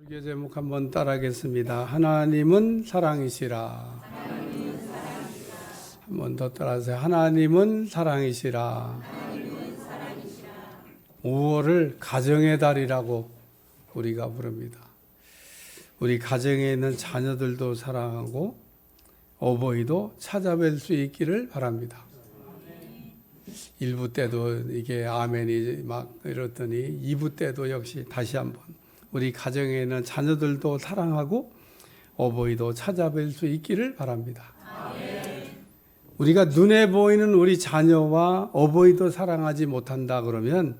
설교 제목 한번 따라하겠습니다. 하나님은 사랑이시라. 한번 더 따라하세요. 하나님은 사랑이시라. 5월을 가정의 달이라고 우리가 부릅니다. 우리 가정에 있는 자녀들도 사랑하고 어버이도 찾아뵐 수 있기를 바랍니다. 1부 때도 이게 아멘이 막 이렇더니 2부 때도 역시 다시 한번 우리 가정에 있는 자녀들도 사랑하고 어버이도 찾아뵐 수 있기를 바랍니다. 우리가 눈에 보이는 우리 자녀와 어버이도 사랑하지 못한다 그러면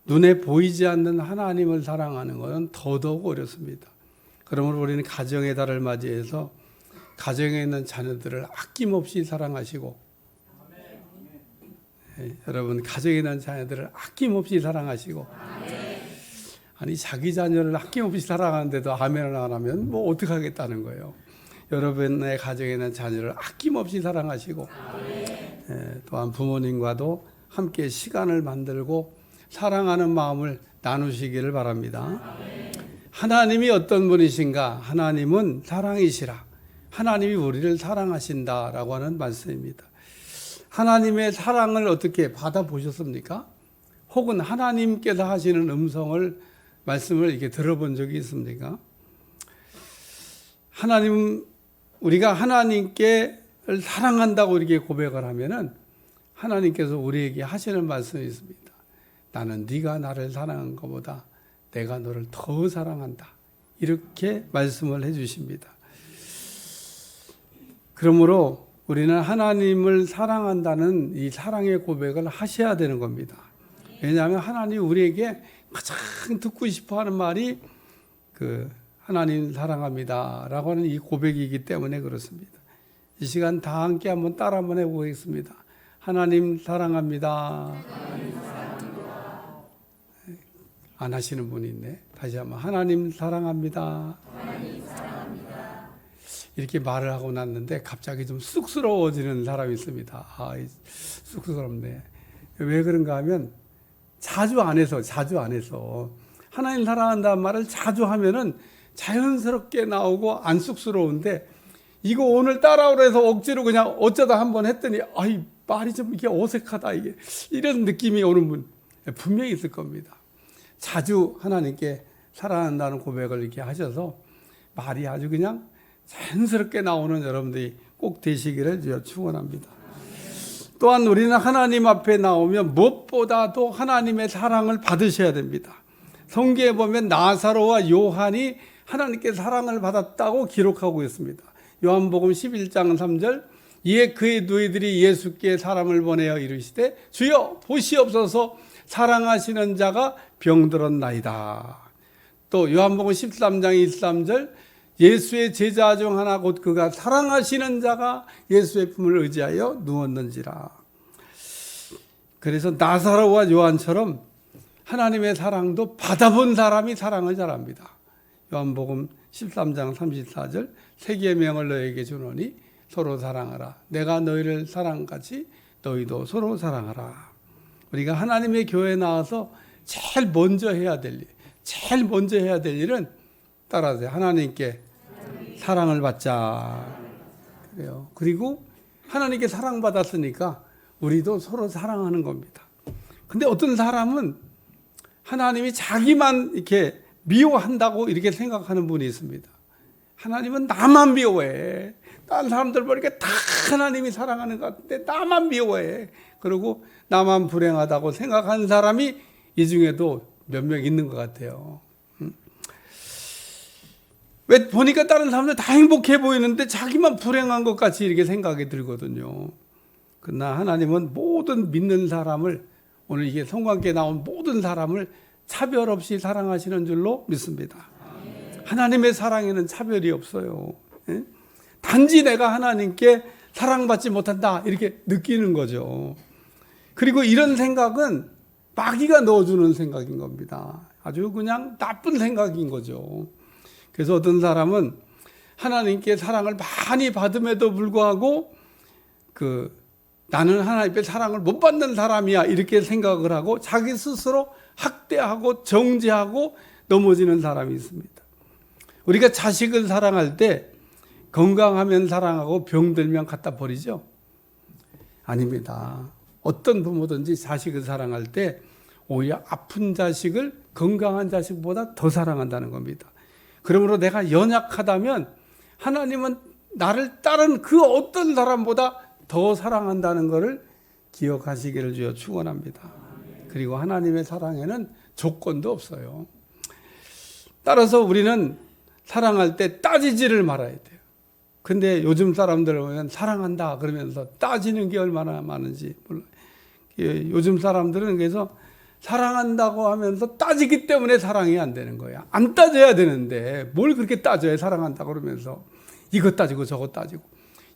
눈에 보이지 않는 하나님을 사랑하는 것은 더더욱 어렵습니다. 그러므로 우리는 가정의 달을 맞이해서 가정에 있는 자녀들을 아낌없이 사랑하시고 여러분 가정에 있는 자녀들을 아낌없이 사랑하시고 아니 자기 자녀를 아낌없이 사랑하는데도 아멘을 안 하면 뭐 어떻게 하겠다는 거예요. 여러분의 가정에 있는 자녀를 아낌없이 사랑하시고 또한 부모님과도 함께 시간을 만들고 사랑하는 마음을 나누시기를 바랍니다. 하나님이 어떤 분이신가? 하나님은 사랑이시라. 하나님이 우리를 사랑하신다라고 하는 말씀입니다. 하나님의 사랑을 어떻게 받아보셨습니까? 혹은 하나님께서 하시는 말씀을 이렇게 들어본 적이 있습니까? 우리가 하나님께 사랑한다고 이렇게 고백을 하면은 하나님께서 우리에게 하시는 말씀이 있습니다. 나는 네가 나를 사랑한 것보다 내가 너를 더 사랑한다. 이렇게 말씀을 해주십니다. 그러므로 우리는 하나님을 사랑한다는 이 사랑의 고백을 하셔야 되는 겁니다. 왜냐하면 하나님이 우리에게 가장 듣고 싶어하는 말이 하나님 사랑합니다 라고 하는 이 고백이기 때문에 그렇습니다. 이 시간 다 함께 한번 따라 한번 해보겠습니다. 하나님 사랑합니다. 안 하시는 분이 있네. 다시 한번 하나님 사랑합니다. 이렇게 말을 하고 났는데 갑자기 좀 쑥스러워지는 사람이 있습니다. 쑥스럽네. 왜 그런가 하면 자주 안 해서 하나님 사랑한다는 말을 자주 하면은 자연스럽게 나오고 안 쑥스러운데 이거 오늘 따라오라 해서 억지로 그냥 어쩌다 한번 했더니 말이 좀 이게 어색하다 이런 느낌이 오는 분 분명히 있을 겁니다. 자주 하나님께 사랑한다는 고백을 이렇게 하셔서 말이 아주 그냥 자연스럽게 나오는 여러분들이 꼭 되시기를 축원합니다. 또한 우리는 하나님 앞에 나오면 무엇보다도 하나님의 사랑을 받으셔야 됩니다. 성경에 보면 나사로와 요한이 하나님께 사랑을 받았다고 기록하고 있습니다. 요한복음 11장 3절 이에 그의 누이들이 예수께 사람을 보내어 이르시되 주여 보시옵소서 사랑하시는 자가 병들었나이다. 또 요한복음 13장 23절 예수의 제자 중 하나 곧 그가 사랑하시는 자가 예수의 품을 의지하여 누웠는지라. 그래서 나사로와 요한처럼 하나님의 사랑도 받아본 사람이 사랑을 잘합니다. 요한복음 13장 34절 새 계명을 너에게 주노니 서로 사랑하라. 내가 너희를 사랑같이 너희도 서로 사랑하라. 우리가 하나님의 교회에 나와서 제일 먼저 해야 될 일은 따라하세요. 하나님께 사랑을 받자. 그래요. 그리고 하나님께 사랑받았으니까 우리도 서로 사랑하는 겁니다. 근데 어떤 사람은 하나님이 자기만 이렇게 미워한다고 이렇게 생각하는 분이 있습니다. 하나님은 나만 미워해. 다른 사람들 보니까 다 하나님이 사랑하는 것 같은데 나만 미워해. 그리고 나만 불행하다고 생각하는 사람이 이 중에도 몇 명 있는 것 같아요. 왜 보니까 다른 사람들 다 행복해 보이는데 자기만 불행한 것 같이 이렇게 생각이 들거든요. 그러나 하나님은 모든 믿는 사람을 오늘 이게 성경에 나온 모든 사람을 차별 없이 사랑하시는 줄로 믿습니다. 하나님의 사랑에는 차별이 없어요. 단지 내가 하나님께 사랑받지 못한다 이렇게 느끼는 거죠. 그리고 이런 생각은 마귀가 넣어주는 생각인 겁니다. 아주 그냥 나쁜 생각인 거죠. 그래서 어떤 사람은 하나님께 사랑을 많이 받음에도 불구하고 나는 하나님께 사랑을 못 받는 사람이야 이렇게 생각을 하고 자기 스스로 학대하고 정죄하고 넘어지는 사람이 있습니다. 우리가 자식을 사랑할 때 건강하면 사랑하고 병들면 갖다 버리죠? 아닙니다. 어떤 부모든지 자식을 사랑할 때 오히려 아픈 자식을 건강한 자식보다 더 사랑한다는 겁니다. 그러므로 내가 연약하다면 하나님은 나를 따른 그 어떤 사람보다 더 사랑한다는 것을 기억하시기를 주여 축원합니다. 그리고 하나님의 사랑에는 조건도 없어요. 따라서 우리는 사랑할 때 따지지를 말아야 돼요. 근데 요즘 사람들 보면 사랑한다 그러면서 따지는 게 얼마나 많은지 몰라요. 요즘 사람들은 그래서 사랑한다고 하면서 따지기 때문에 사랑이 안 되는 거야. 안 따져야 되는데 뭘 그렇게 따져요. 사랑한다고 그러면서 이거 따지고 저거 따지고.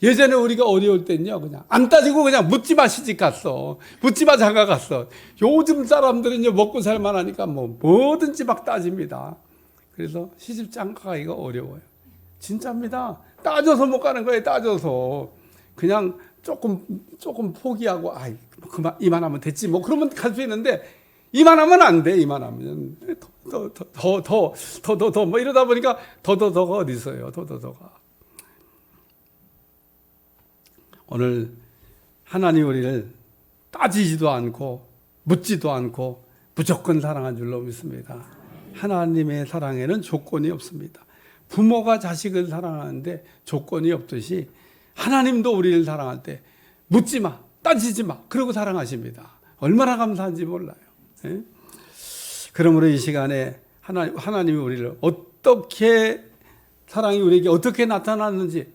예전에 우리가 어려울 때는요, 그냥 안 따지고 그냥 묻지마 시집 갔어. 묻지마 장가 갔어. 요즘 사람들은요, 먹고 살만 하니까 뭐든지 막 따집니다. 그래서 시집 장가 가기가 어려워요. 진짜입니다. 따져서 못 가는 거예요. 따져서 그냥 조금 포기하고 그만 이만하면 됐지 뭐 그러면 갈 수 있는데 이만하면 안 돼. 이만하면 더 뭐 이러다 보니까 더가 어디 있어요. 더가. 오늘 하나님 우리를 따지지도 않고 묻지도 않고 무조건 사랑한 줄로 믿습니다. 하나님의 사랑에는 조건이 없습니다. 부모가 자식을 사랑하는데 조건이 없듯이 하나님도 우리를 사랑할 때 묻지 마, 따지지 마, 그러고 사랑하십니다. 얼마나 감사한지 몰라요. 예? 그러므로 이 시간에 하나님이 우리를 어떻게 사랑이 우리에게 어떻게 나타났는지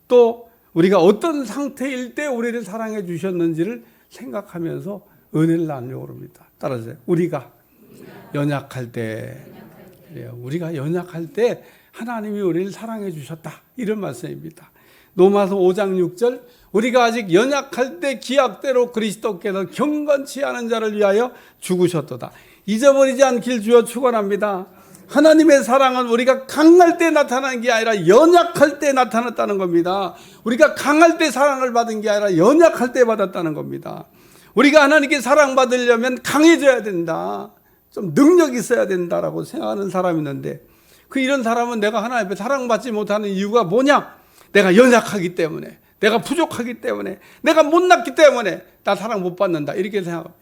또 우리가 어떤 상태일 때 우리를 사랑해 주셨는지를 생각하면서 은혜를 나누려고 합니다. 따라서 우리가 연약할 때 우리가 연약할 때 하나님이 우리를 사랑해 주셨다. 이런 말씀입니다. 로마서 5장 6절 우리가 아직 연약할 때 기약대로 그리스도께서 경건치 않은 자를 위하여 죽으셨도다. 잊어버리지 않길 주여 축원합니다. 하나님의 사랑은 우리가 강할 때 나타나는 게 아니라 연약할 때 나타났다는 겁니다. 우리가 강할 때 사랑을 받은 게 아니라 연약할 때 받았다는 겁니다. 우리가 하나님께 사랑받으려면 강해져야 된다. 좀 능력이 있어야 된다라고 생각하는 사람이 있는데 이런 사람은 내가 하나님 앞에 사랑받지 못하는 이유가 뭐냐? 내가 연약하기 때문에, 내가 부족하기 때문에, 내가 못났기 때문에 나 사랑 못 받는다 이렇게 생각합니다.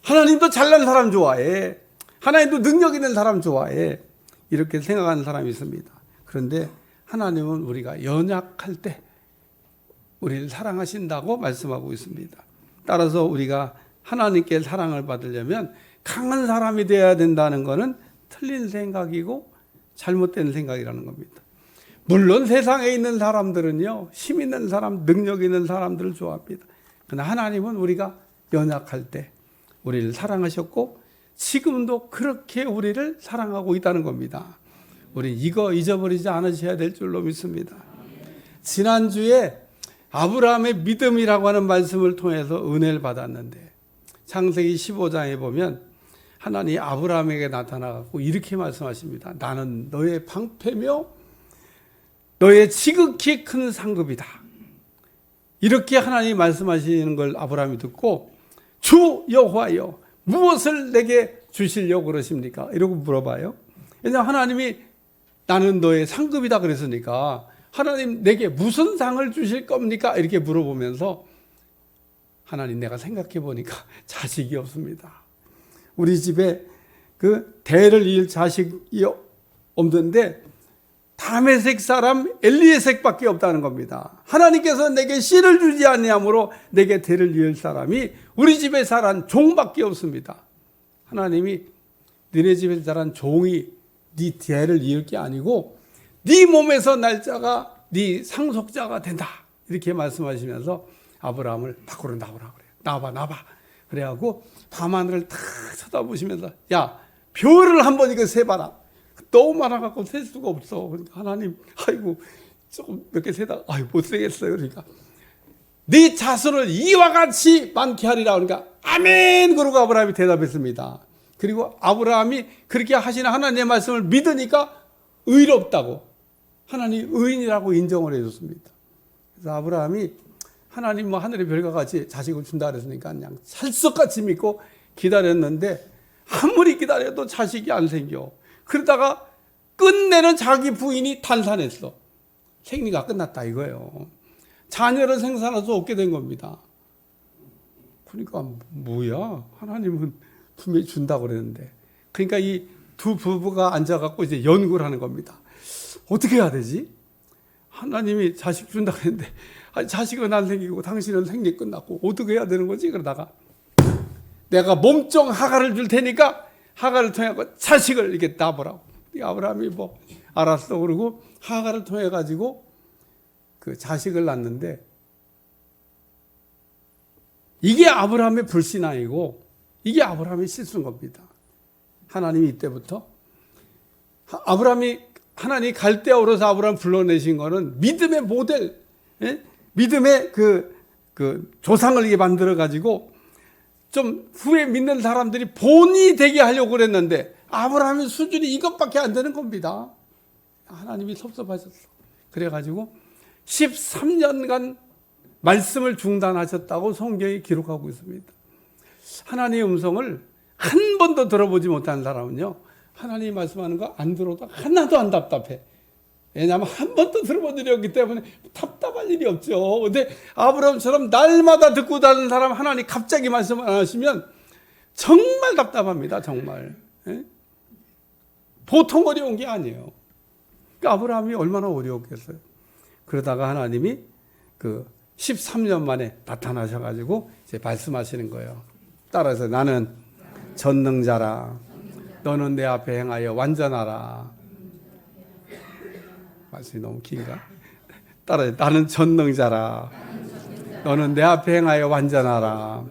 하나님도 잘난 사람 좋아해. 하나님도 능력 있는 사람 좋아해. 이렇게 생각하는 사람이 있습니다. 그런데 하나님은 우리가 연약할 때 우리를 사랑하신다고 말씀하고 있습니다. 따라서 우리가 하나님께 사랑을 받으려면 강한 사람이 되어야 된다는 것은 틀린 생각이고 잘못된 생각이라는 겁니다. 물론 세상에 있는 사람들은요, 힘 있는 사람, 능력 있는 사람들을 좋아합니다. 그러나 하나님은 우리가 연약할 때 우리를 사랑하셨고 지금도 그렇게 우리를 사랑하고 있다는 겁니다. 우리 이거 잊어버리지 않으셔야 될 줄로 믿습니다. 지난주에 아브라함의 믿음이라고 하는 말씀을 통해서 은혜를 받았는데 창세기 15장에 보면 하나님이 아브라함에게 나타나고 이렇게 말씀하십니다. 나는 너의 방패며 너의 지극히 큰 상급이다. 이렇게 하나님이 말씀하시는 걸 아브라함이 듣고 주 여호와여 무엇을 내게 주시려고 그러십니까? 이러고 물어봐요. 왜냐하면 하나님이 나는 너의 상급이다 그랬으니까 하나님 내게 무슨 상을 주실 겁니까? 이렇게 물어보면서 하나님 내가 생각해 보니까 자식이 없습니다. 우리 집에 그 대를 이을 자식이 없는데 다메섹 사람 엘리에섹밖에 없다는 겁니다. 하나님께서 내게 씨를 주지 아니하므로 내게 대를 이을 사람이 우리 집에 자란 종밖에 없습니다. 하나님이 너네 집에 자란 종이 네 대를 이을 게 아니고 네 몸에서 날 자가 네 상속자가 된다. 이렇게 말씀하시면서 아브라함을 밖으로 나오라 그래요. 나와봐. 그래갖고 밤하늘을 다 쳐다보시면서 야 별을 한번 이거 세봐라. 너무 많아갖고 셀 수가 없어. 그러니까 하나님 아이고 조금 몇 개 세다가 못 세겠어요. 그러니까 네 자손을 이와 같이 많게 하리라. 그러니까 아멘 그러고 아브라함이 대답했습니다. 그리고 아브라함이 그렇게 하시는 하나님의 말씀을 믿으니까 의롭다고 하나님 의인이라고 인정을 해줬습니다. 그래서 아브라함이 하나님 하늘의 별과 같이 자식을 준다 그랬으니까 그냥 찰석같이 믿고 기다렸는데 아무리 기다려도 자식이 안 생겨. 그러다가 끝내는 자기 부인이 탄산했어. 생리가 끝났다 이거예요. 자녀를 생산할 수 없게 된 겁니다. 그러니까 뭐야? 하나님은 분명히 준다고 그랬는데. 그러니까 이 두 부부가 앉아갖고 이제 연구를 하는 겁니다. 어떻게 해야 되지? 하나님이 자식 준다고 했는데 자식은 안 생기고 당신은 생리 끝났고 어떻게 해야 되는 거지? 그러다가 내가 몸종 하가를 줄 테니까 하가를 통해 자식을 이렇게 낳으라고. 아브라함이 뭐 알았어 그러고 하가를 통해 가지고 그 자식을 낳는데 이게 아브라함의 불신앙이고 이게 아브라함의 실수인 겁니다. 하나님이 이때부터 하나님이 갈대아우로서 아브라함 불러내신 거는 믿음의 모델, 믿음의 그 조상을 이게 만들어 가지고 좀 후에 믿는 사람들이 본이 되게 하려고 그랬는데 아브라함의 수준이 이것밖에 안 되는 겁니다. 하나님이 섭섭하셨어. 그래가지고 13년간 말씀을 중단하셨다고 성경이 기록하고 있습니다. 하나님의 음성을 한 번도 들어보지 못한 사람은요, 하나님이 말씀하는 거 안 들어도 하나도 안 답답해. 왜냐하면 한 번도 들어본 일이 없기 때문에 답답할 일이 없죠. 근데 아브라함처럼 날마다 듣고 다니는 사람 하나님 갑자기 말씀 안 하시면 정말 답답합니다. 정말. 보통 어려운 게 아니에요. 그러니까 아브라함이 얼마나 어려웠겠어요. 그러다가 하나님이 그 13년 만에 나타나셔가지고 이제 말씀하시는 거예요. 따라서 나는 전능자라. 너는 내 앞에 행하여 완전하라. 말씀이 너무 긴가? 따라서 나는 전능자라. 너는 내 앞에 행하여 완전하라.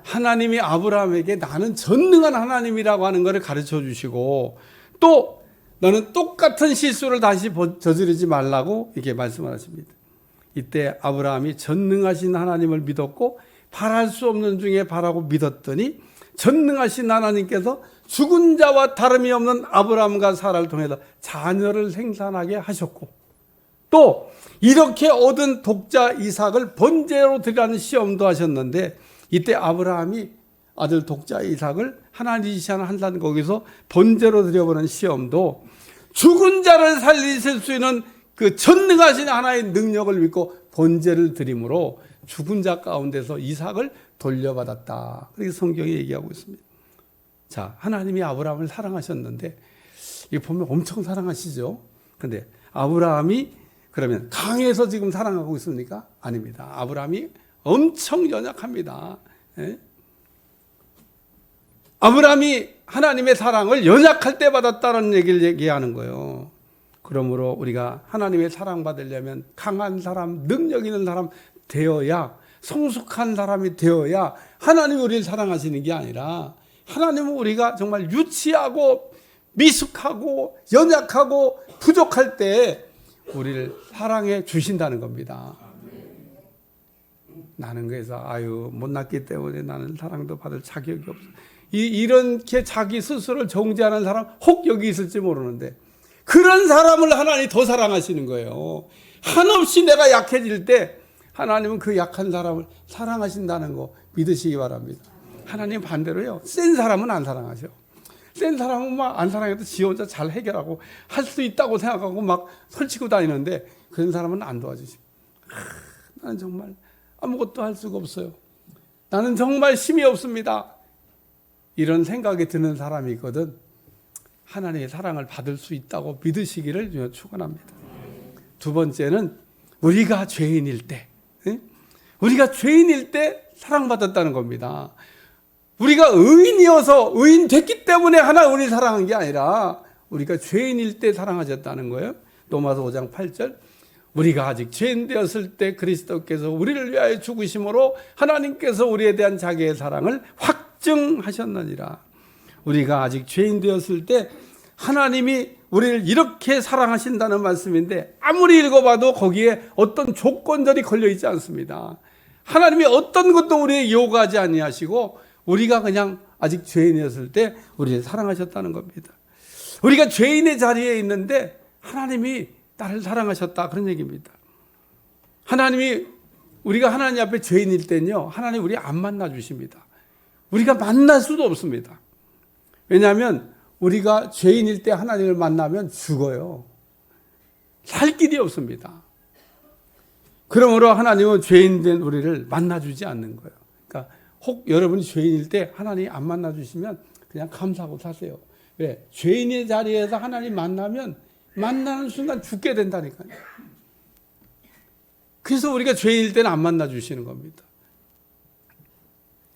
하나님이 아브라함에게 나는 전능한 하나님이라고 하는 것을 가르쳐 주시고 또 너는 똑같은 실수를 다시 저지르지 말라고 이렇게 말씀을 하십니다. 이때 아브라함이 전능하신 하나님을 믿었고 바랄 수 없는 중에 바라고 믿었더니 전능하신 하나님께서 죽은 자와 다름이 없는 아브라함과 사라를 통해서 자녀를 생산하게 하셨고 또 이렇게 얻은 독자 이삭을 번제로 드리라는 시험도 하셨는데 이때 아브라함이 아들 독자 이삭을 하나님이 한다는 거기서 번제로 드려보는 시험도 죽은 자를 살리실 수 있는 그 전능하신 하나의 능력을 믿고 번제를 드림으로 죽은 자 가운데서 이삭을 돌려받았다. 그렇게 성경이 얘기하고 있습니다. 자, 하나님이 아브라함을 사랑하셨는데 이거 보면 엄청 사랑하시죠. 그런데 아브라함이 그러면 강해서 지금 사랑하고 있습니까? 아닙니다. 아브라함이 엄청 연약합니다. 예? 아브라함이 하나님의 사랑을 연약할 때 받았다는 얘기를 얘기하는 거예요. 그러므로 우리가 하나님의 사랑받으려면 강한 사람, 능력 있는 사람 되어야 성숙한 사람이 되어야 하나님이 우리를 사랑하시는 게 아니라 하나님은 우리가 정말 유치하고 미숙하고 연약하고 부족할 때 우리를 사랑해 주신다는 겁니다. 나는 그래서 못났기 때문에 나는 사랑도 받을 자격이 없어. 이렇게 자기 스스로를 정죄하는 사람 혹 여기 있을지 모르는데 그런 사람을 하나님이 더 사랑하시는 거예요. 한없이 내가 약해질 때 하나님은 그 약한 사람을 사랑하신다는 거 믿으시기 바랍니다. 하나님 반대로요. 센 사람은 안 사랑하셔. 센 사람은 막 안 사랑해도 지 혼자 잘 해결하고 할 수 있다고 생각하고 막 설치고 다니는데 그런 사람은 안 도와주십니다. 나는 정말 아무것도 할 수가 없어요. 나는 정말 힘이 없습니다. 이런 생각이 드는 사람이 있거든. 하나님의 사랑을 받을 수 있다고 믿으시기를 축원합니다. 두 번째는 우리가 죄인일 때, 우리가 죄인일 때 사랑받았다는 겁니다. 우리가 의인이어서 의인 됐기 때문에 하나 우리 사랑한 게 아니라 우리가 죄인일 때 사랑하셨다는 거예요. 로마서 5장 8절. 우리가 아직 죄인 되었을 때 그리스도께서 우리를 위하여 죽으심으로 하나님께서 우리에 대한 자기의 사랑을 확증하셨느니라. 우리가 아직 죄인 되었을 때 하나님이 우리를 이렇게 사랑하신다는 말씀인데 아무리 읽어봐도 거기에 어떤 조건들이 걸려있지 않습니다. 하나님이 어떤 것도 우리에게 요구하지 아니하시고 우리가 그냥 아직 죄인이었을 때 우리를 사랑하셨다는 겁니다. 우리가 죄인의 자리에 있는데 하나님이 나를 사랑하셨다 그런 얘기입니다. 하나님이 우리가 하나님 앞에 죄인일 때는요 하나님 우리 안 만나 주십니다. 우리가 만날 수도 없습니다. 왜냐하면 우리가 죄인일 때 하나님을 만나면 죽어요. 살 길이 없습니다. 그러므로 하나님은 죄인된 우리를 만나주지 않는 거예요. 그러니까 혹 여러분이 죄인일 때 하나님이 안 만나주시면 그냥 감사하고 사세요. 왜? 죄인의 자리에서 하나님 만나면 만나는 순간 죽게 된다니까요. 그래서 우리가 죄인일 때는 안 만나주시는 겁니다.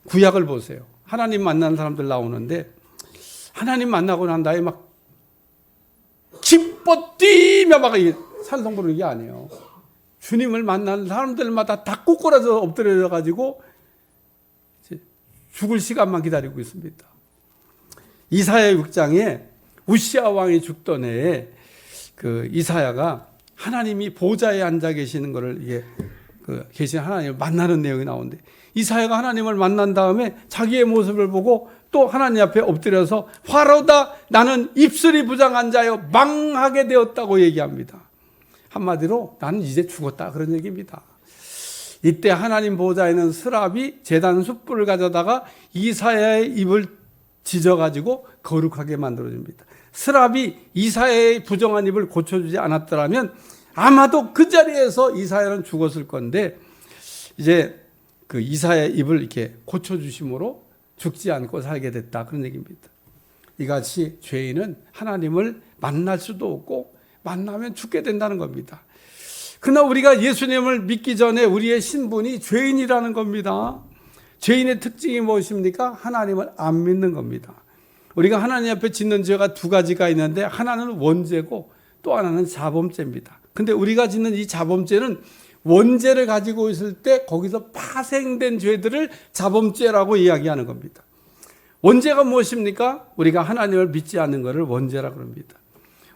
구약을 보세요. 하나님 만나는 사람들 나오는데 하나님 만나고 난 다음에 막 기뻐 뛰며 막 산성 부르는 게 아니에요. 주님을 만나는 사람들마다 다 꼬꾸라져 엎드려 가지고 죽을 시간만 기다리고 있습니다. 이사야 6장에 우시아 왕이 죽던 해에 그 이사야가 하나님이 보좌에 앉아 계시는 것을 이게 계신 하나님을 만나는 내용이 나오는데 이사야가 하나님을 만난 다음에 자기의 모습을 보고 또 하나님 앞에 엎드려서 화로다 나는 입술이 부정한 자여 망하게 되었다고 얘기합니다. 한마디로 나는 이제 죽었다 그런 얘기입니다. 이때 하나님 보좌에는 스랍이 제단 숯불을 가져다가 이사야의 입을 지져가지고 거룩하게 만들어줍니다. 스랍이 이사야의 부정한 입을 고쳐주지 않았더라면 아마도 그 자리에서 이사야는 죽었을 건데 이제 그 이사야의 입을 이렇게 고쳐주심으로 죽지 않고 살게 됐다 그런 얘기입니다. 이같이 죄인은 하나님을 만날 수도 없고 만나면 죽게 된다는 겁니다. 그러나 우리가 예수님을 믿기 전에 우리의 신분이 죄인이라는 겁니다. 죄인의 특징이 무엇입니까? 하나님을 안 믿는 겁니다. 우리가 하나님 앞에 짓는 죄가 두 가지가 있는데 하나는 원죄고 또 하나는 자범죄입니다. 근데 우리가 짓는 이 자범죄는 원죄를 가지고 있을 때 거기서 파생된 죄들을 자범죄라고 이야기하는 겁니다. 원죄가 무엇입니까? 우리가 하나님을 믿지 않는 것을 원죄라고 합니다.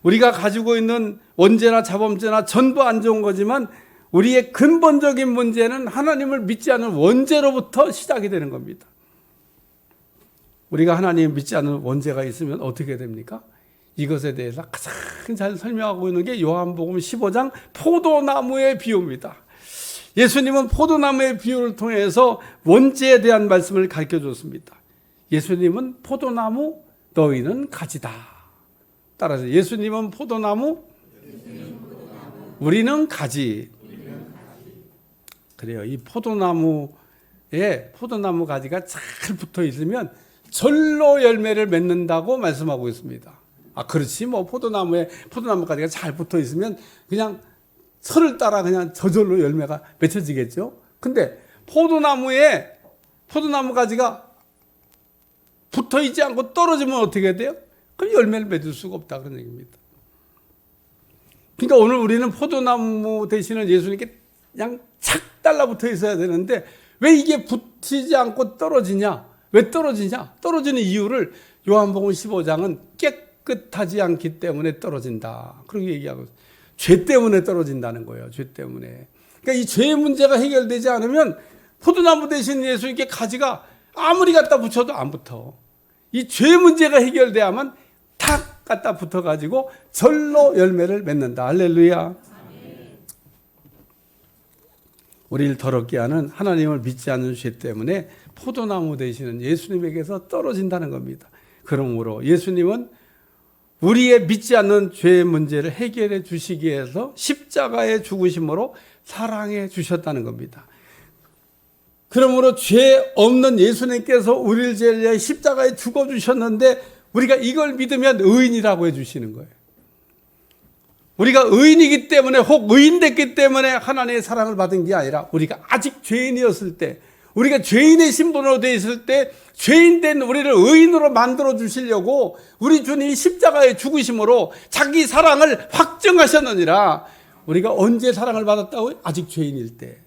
우리가 가지고 있는 원죄나 자범죄나 전부 안 좋은 거지만 우리의 근본적인 문제는 하나님을 믿지 않는 원죄로부터 시작이 되는 겁니다. 우리가 하나님을 믿지 않는 원죄가 있으면 어떻게 됩니까? 이것에 대해서 가장 잘 설명하고 있는 게 요한복음 15장 포도나무의 비유입니다. 예수님은 포도나무의 비유를 통해서 원죄에 대한 말씀을 가르쳐 줬습니다. 예수님은 포도나무, 너희는 가지다. 따라서 예수님은 포도나무, 우리는 가지. 그래요. 이 포도나무 가지가 잘 붙어 있으면 절로 열매를 맺는다고 말씀하고 있습니다. 그렇지. 뭐 포도나무 가지가 잘 붙어 있으면 그냥 철을 따라 그냥 저절로 열매가 맺혀지겠죠. 근데 포도나무 가지가 붙어 있지 않고 떨어지면 어떻게 돼요? 그럼 열매를 맺을 수가 없다 그런 얘기입니다. 그러니까 오늘 우리는 포도나무 대신에 예수님께 그냥 착 달라붙어 있어야 되는데 왜 이게 붙이지 않고 떨어지냐? 왜 떨어지냐? 떨어지는 이유를 요한복음 15장은 깨끗하지 않기 때문에 떨어진다. 그렇게 얘기하고 있어요. 죄 때문에 떨어진다는 거예요. 죄 때문에. 그러니까 이 죄의 문제가 해결되지 않으면 포도나무 대신 예수님께 가지가 아무리 갖다 붙여도 안 붙어. 이 죄 문제가 해결돼야만 탁 갖다 붙어가지고 절로 열매를 맺는다. 할렐루야. 우리를 더럽게 하는 하나님을 믿지 않는 죄 때문에 포도나무 되시는 예수님에게서 떨어진다는 겁니다. 그러므로 예수님은 우리의 믿지 않는 죄의 문제를 해결해 주시기 위해서 십자가의 죽으심으로 사랑해 주셨다는 겁니다. 그러므로 죄 없는 예수님께서 우리를 위해 십자가에 죽어 주셨는데 우리가 이걸 믿으면 의인이라고 해 주시는 거예요. 우리가 의인이기 때문에 혹 의인됐기 때문에 하나님의 사랑을 받은 게 아니라 우리가 아직 죄인이었을 때 우리가 죄인의 신분으로 되어 있을 때 죄인된 우리를 의인으로 만들어 주시려고 우리 주님이 십자가에 죽으심으로 자기 사랑을 확증하셨느니라. 우리가 언제 사랑을 받았다고요? 아직 죄인일 때.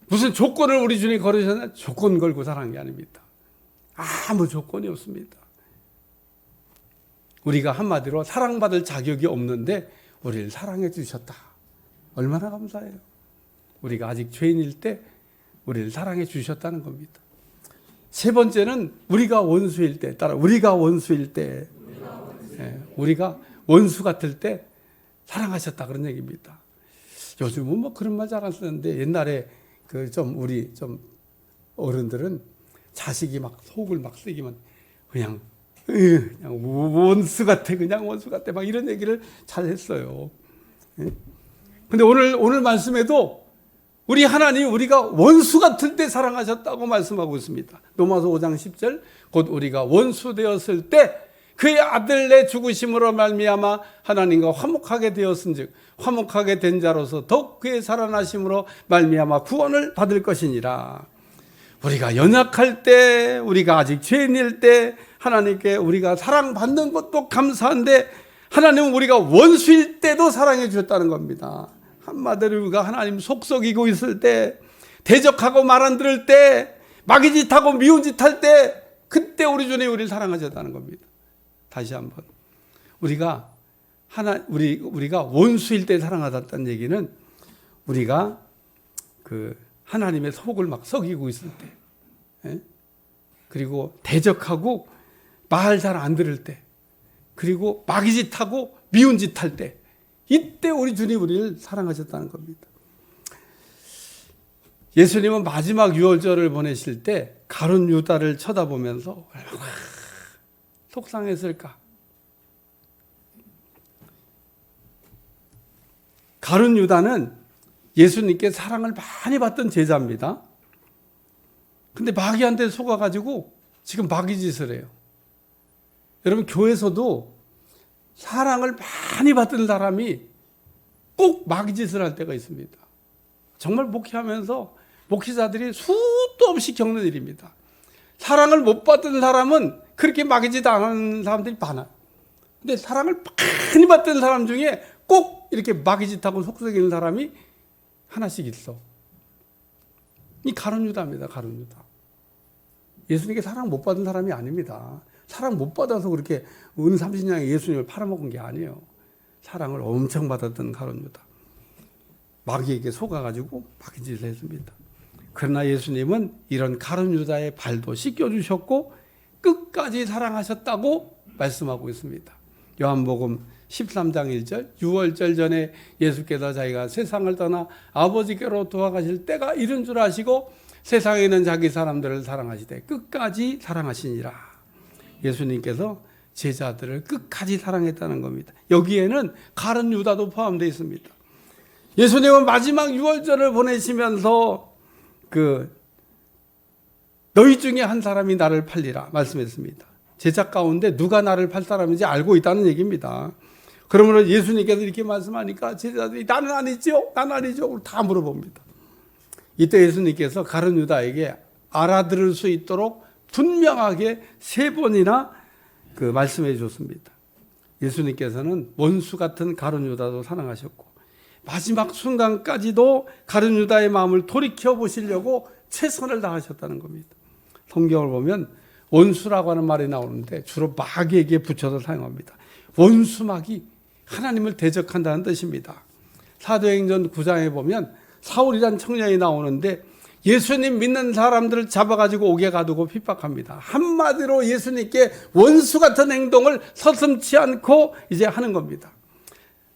무슨 조건을 우리 주님이 걸으셨나? 조건 걸고 사랑한 게 아닙니다. 아무 조건이 없습니다. 우리가 한마디로 사랑받을 자격이 없는데 우리를 사랑해 주셨다. 얼마나 감사해요. 우리가 아직 죄인일 때 우리를 사랑해 주셨다는 겁니다. 세 번째는 우리가 원수일 때, 따라 우리가 원수일 때, 우리가 원수 같을 때 사랑하셨다 그런 얘기입니다. 요즘은 뭐 그런 말 잘 안 쓰는데 옛날에 우리 어른들은 자식이 막 속을 막 쓰기만 그냥 원수 같아, 그냥 원수 같아, 막 이런 얘기를 잘 했어요. 근데 오늘 말씀에도 우리 하나님 우리가 원수 같을 때 사랑하셨다고 말씀하고 있습니다. 로마서 5장 10절, 곧 우리가 원수 되었을 때 그의 아들 내 죽으심으로 말미암아 하나님과 화목하게 되었은즉 화목하게 된 자로서 더욱 그의 살아나심으로 말미암아 구원을 받을 것이니라. 우리가 연약할 때, 우리가 아직 죄인일 때 하나님께 우리가 사랑받는 것도 감사한데 하나님은 우리가 원수일 때도 사랑해 주셨다는 겁니다. 한마디로 우리가 하나님 속썩이고 있을 때, 대적하고 말 안 들을 때, 마귀짓하고 미운 짓 할 때, 그때 우리 주님이 우리를 사랑하셨다는 겁니다. 다시 한번 우리가 원수일 때 사랑하셨다는 얘기는 우리가 하나님의 속을 막 썩이고 있을 때, 그리고 대적하고 말 잘 안 들을 때, 그리고 마귀짓하고 미운 짓 할 때, 이때 우리 주님 우리를 사랑하셨다는 겁니다. 예수님은 마지막 유월절을 보내실 때 가룟 유다를 쳐다보면서 얼마나 속상했을까. 가룟 유다는 예수님께 사랑을 많이 받던 제자입니다. 근데 마귀한테 속아가지고 지금 마귀짓을 해요. 여러분, 교회에서도 사랑을 많이 받던 사람이 꼭 마귀짓을 할 때가 있습니다. 정말 목회하면서 목회자들이 수도 없이 겪는 일입니다. 사랑을 못 받던 사람은 그렇게 마귀짓 안 하는 사람들이 많아요. 근데 사랑을 많이 받던 사람 중에 꼭 이렇게 마귀짓하고 속썩이는 사람이 하나씩 있어. 이 가룟 유다입니다. 가룟 유다. 예수님께 사랑 못 받은 사람이 아닙니다. 사랑 못 받아서 그렇게 은 30냥에 예수님을 팔아먹은 게 아니에요. 사랑을 엄청 받았던 가룟 유다. 마귀에게 속아가지고 마귀짓을 했습니다. 그러나 예수님은 이런 가룟 유다의 발도 씻겨주셨고 끝까지 사랑하셨다고 말씀하고 있습니다. 요한복음 13장 1절, 유월절 전에 예수께서 자기가 세상을 떠나 아버지께로 돌아가실 때가 이른 줄 아시고 세상에 있는 자기 사람들을 사랑하시되 끝까지 사랑하시니라. 예수님께서 제자들을 끝까지 사랑했다는 겁니다. 여기에는 가룟 유다도 포함되어 있습니다. 예수님은 마지막 유월절을 보내시면서 너희 중에 한 사람이 나를 팔리라 말씀했습니다. 제자 가운데 누가 나를 팔 사람인지 알고 있다는 얘기입니다. 그러므로 예수님께서 이렇게 말씀하니까 제자들이 나는 아니죠, 나는 아니죠 다 물어봅니다. 이때 예수님께서 가룟 유다에게 알아들을 수 있도록 분명하게 3번이나 말씀해 주셨습니다. 예수님께서는 원수 같은 가룟 유다도 사랑하셨고 마지막 순간까지도 가룟 유다의 마음을 돌이켜 보시려고 최선을 다하셨다는 겁니다. 성경을 보면 원수라고 하는 말이 나오는데 주로 마귀에게 붙여서 사용합니다. 원수 마귀, 하나님을 대적한다는 뜻입니다. 사도행전 9장에 보면 사울이란 청년이 나오는데 예수님 믿는 사람들을 잡아가지고 옥에 가두고 핍박합니다. 한마디로 예수님께 원수 같은 행동을 서슴지 않고 이제 하는 겁니다.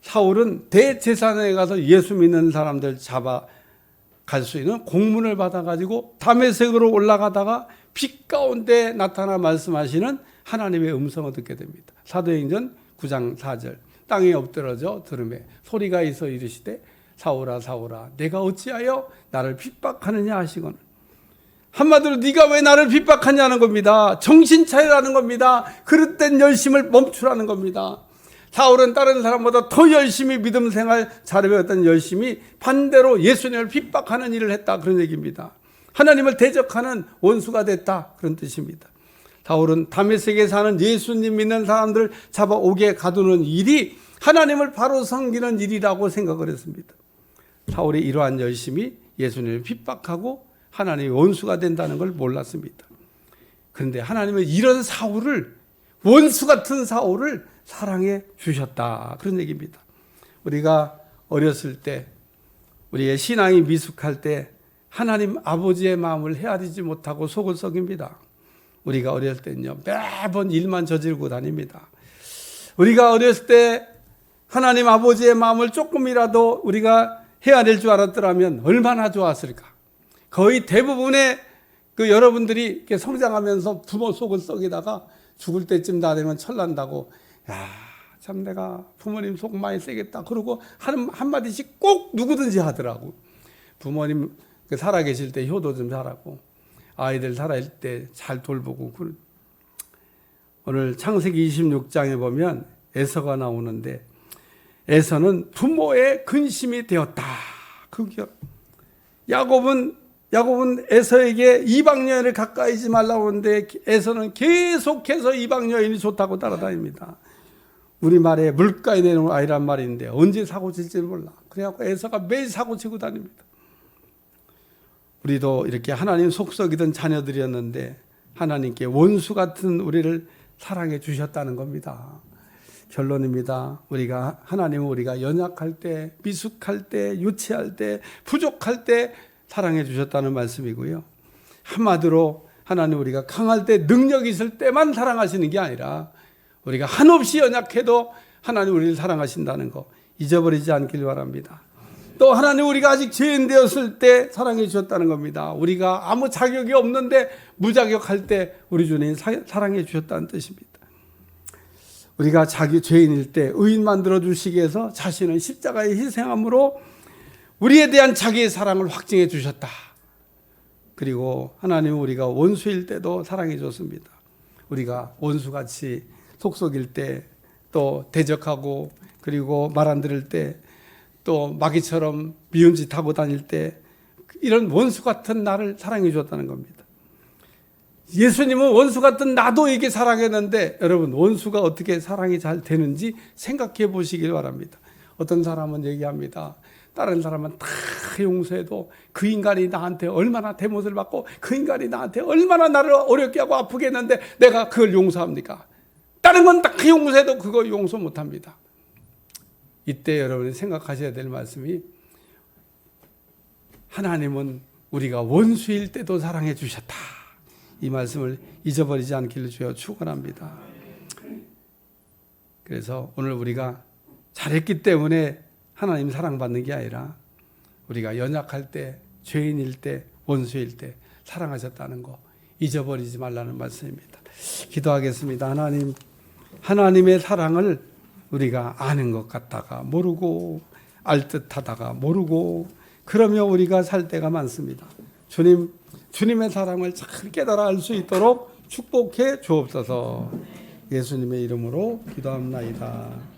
사울은 대제사장에 가서 예수 믿는 사람들 잡아갈 수 있는 공문을 받아가지고 다메섹으로 올라가다가 빛 가운데 나타나 말씀하시는 하나님의 음성을 듣게 됩니다. 사도행전 9장 4절, 땅에 엎드러져 들음에 소리가 있어 이르시되 사울아 사울아 내가 어찌하여 나를 핍박하느냐 하시거늘. 한마디로 네가 왜 나를 핍박하냐는 겁니다. 정신 차리라는 겁니다. 그릇된 열심을 멈추라는 겁니다. 사울은 다른 사람보다 더 열심히 믿음 생활 잘해왔던 열심히 반대로 예수님을 핍박하는 일을 했다, 그런 얘기입니다. 하나님을 대적하는 원수가 됐다, 그런 뜻입니다. 사울은 다메섹에 사는 예수님 믿는 사람들을 잡아 옥에 가두는 일이 하나님을 바로 섬기는 일이라고 생각을 했습니다. 사울이 이러한 열심이 예수님을 핍박하고 하나님의 원수가 된다는 걸 몰랐습니다. 그런데 하나님은 이런 사울을, 원수 같은 사울을 사랑해 주셨다, 그런 얘기입니다. 우리가 어렸을 때, 우리의 신앙이 미숙할 때 하나님 아버지의 마음을 헤아리지 못하고 속을 썩입니다. 우리가 어렸을 때는요, 매번 일만 저지르고 다닙니다. 우리가 어렸을 때 하나님 아버지의 마음을 조금이라도 우리가 헤아릴 줄 알았더라면 얼마나 좋았을까. 거의 대부분의 여러분들이 이렇게 성장하면서 부모 속을 썩이다가 죽을 때쯤 다 되면 철난다고, 야, 참 내가 부모님 속 많이 세겠다. 그러고 한마디씩 꼭 누구든지 하더라고. 부모님 살아 계실 때 효도 좀 잘하고, 아이들 살아있을 때 잘 돌보고. 오늘 창세기 26장에 보면 에서가 나오는데, 에서는 부모의 근심이 되었다. 야곱은 에서에게 이방 여인을 가까이 하지 말라고 하는데, 에서는 계속해서 이방 여인이 좋다고 따라다닙니다. 우리 말에 물가에 내놓은 아이란 말인데 언제 사고 칠지 몰라. 그래갖고 에서가 매일 사고 치고 다닙니다. 우리도 이렇게 하나님 속썩이던 자녀들이었는데 하나님께 원수 같은 우리를 사랑해 주셨다는 겁니다. 결론입니다. 하나님은 우리가 연약할 때, 미숙할 때, 유치할 때, 부족할 때 사랑해 주셨다는 말씀이고요. 한마디로 하나님 우리가 강할 때, 능력이 있을 때만 사랑하시는 게 아니라 우리가 한없이 연약해도 하나님 우리를 사랑하신다는 거 잊어버리지 않길 바랍니다. 또 하나님 우리가 아직 죄인 되었을 때 사랑해 주셨다는 겁니다. 우리가 아무 자격이 없는데 무자격할 때 우리 주님 사랑해 주셨다는 뜻입니다. 우리가 자기 죄인일 때 의인 만들어 주시기 위해서 자신은 십자가에 희생함으로 우리에 대한 자기의 사랑을 확증해 주셨다. 그리고 하나님은 우리가 원수일 때도 사랑해 줬습니다. 우리가 원수같이 속속일 때, 또 대적하고, 그리고 말 안 들을 때, 또 마귀처럼 미운 짓 하고 다닐 때, 이런 원수 같은 나를 사랑해 줬다는 겁니다. 예수님은 원수 같은 나도 이게 사랑했는데, 여러분 원수가 어떻게 사랑이 잘 되는지 생각해 보시길 바랍니다. 어떤 사람은 얘기합니다. 다른 사람은 다 용서해도 그 인간이 나한테 얼마나 대못을 받고, 그 인간이 나한테 얼마나 나를 어렵게 하고 아프게 했는데 내가 그걸 용서합니까? 다른 건 다 용서해도 그거 용서 못합니다. 이때 여러분이 생각하셔야 될 말씀이, 하나님은 우리가 원수일 때도 사랑해 주셨다. 이 말씀을 잊어버리지 않기를 주여 축원합니다. 그래서 오늘 우리가 잘했기 때문에 하나님 사랑받는 게 아니라 우리가 연약할 때, 죄인일 때, 원수일 때 사랑하셨다는 거 잊어버리지 말라는 말씀입니다. 기도하겠습니다. 하나님의 사랑을 우리가 아는 것 같다가 모르고, 알 듯하다가 모르고, 그러며 우리가 살 때가 많습니다. 주님의 사랑을 잘 깨달아 알 수 있도록 축복해 주옵소서. 예수님의 이름으로 기도합나이다.